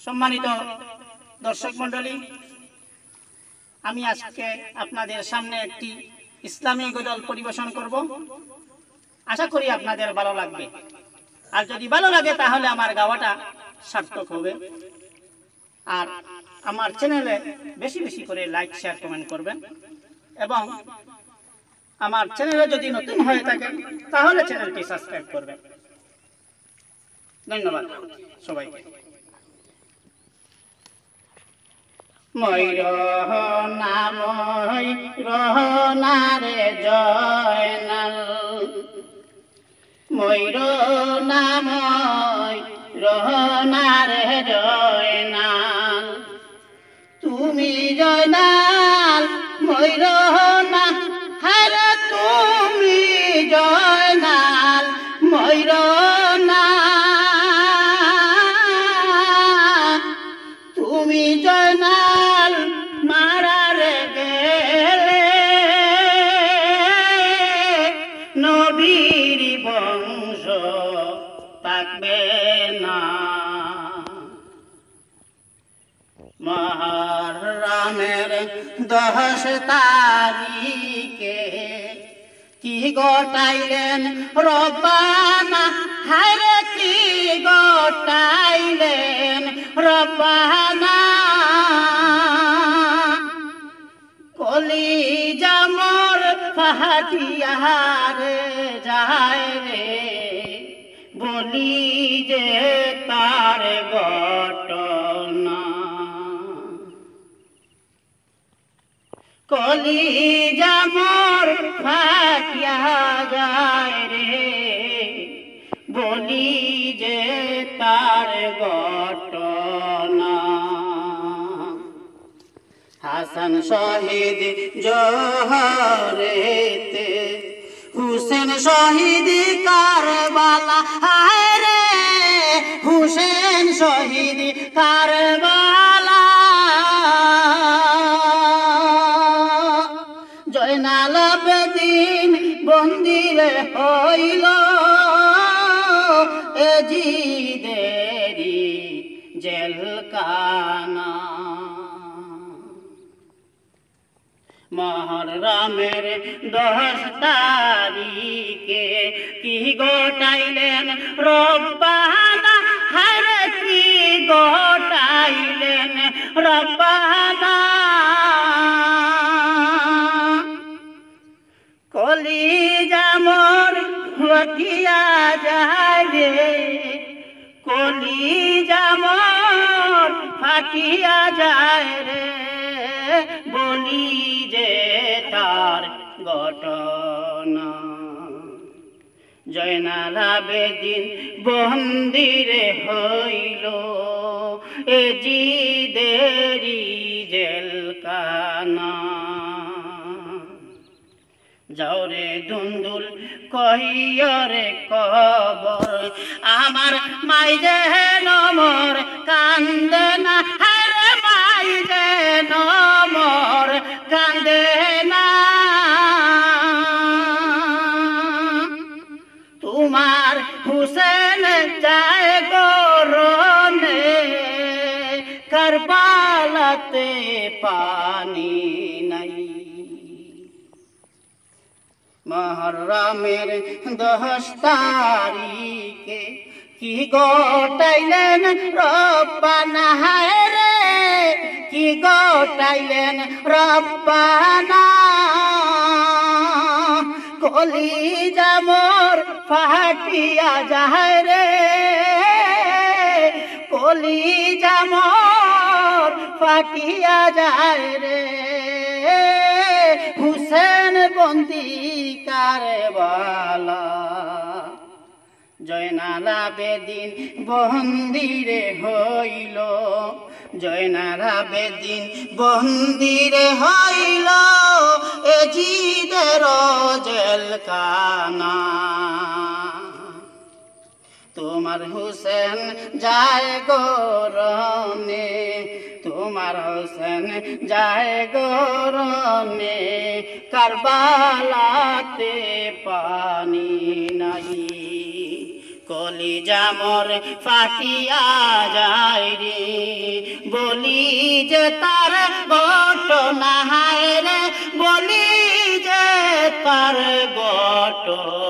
সম্মানিত দর্শক মণ্ডলী, আমি আজকে আপনাদের সামনে একটি ইসলামী গজল পরিবেশন করব। আশা করি আপনাদের ভালো লাগবে, আর যদি ভালো লাগে তাহলে আমার গাওয়াটা সার্থক হবে। আর আমার চ্যানেলে বেশি বেশি করে লাইক, শেয়ার, কমেন্ট করবেন এবং আমার চ্যানেলে যদি নতুন হয়ে থাকেন তাহলে চ্যানেলটি সাবস্ক্রাইব করবেন। ধন্যবাদ সবাইকে। ময়ূরনারে জয়নাল, ময়ূরনারে জয়নাল, তুমি জয়নাল ময়ূরনা, হরে তুমি জয়নাল ময়ূরনা, তুমি জয়নাল মারারে গেলে নবীর বংশ থাকবে না। মুহররমের 10 তারিখে কি গোটাইলেন রব্বানা, হায়রে কি গোটাইলেন রব্বানা, কলিজা মোর ফাটিয়া রে যায় রে, বলি যে তার ঘটনা, কলিজা মোর ফাটিয়া যায় রে, বলি যে তার ঘটনা। হাসান শহীদ জোহরেতে, হুসেন শহীদ কারবালা, হায় রে হুসেন শহীদ কারবালা, জয়নাল আবেদিন বন্দিরে হইল এজিদেরি জেলখানা। মুহররমের 10 তারিখে কি গোটাইলেন রব্বানা, হায়রে কি গোটাইলেন রব্বানা, কলিজা মোর ফাটিয়া যায় রে, কলিজা মোর ফাটিয়া যায় রে, বলি যে তার ঘটনা। জয়নাল আবেদিন বন্দিরে হইল এজিদেরি জেলখানা। যাওরে দুন্দুল কহিয়রে কবর, আমার মাই যে নমর কান্দে না, হরে মাই যে নমর কান্দে না, তোমার হুসেন যায় গরনে, কারবালাতে পানি নাই। মুহররমের 10 তারিখে কি গোটাইলেন রব্বানা, হায় রে কি গোটাইলেন রব্বানা, কলিজা মোর ফাটিয়া যায় রে, কলিজা মোর ফাটিয়া যায় রে, হুসেন বন্দি কারবালা। জয়নাল আবেদিন বন্দিরে হইল, জয়নাল আবেদিন বন্দিরে হইল এজিদের জেলখানা। তোমার হুসেন যায় গরনে, তোমার হুসেন যায় গরনে, কারবালাতে পানি নাই। কলিজা মোর ফাটিয়া যায় রে। যে তার ঘটনা, হায় রে বলি যে তার ঘটনা।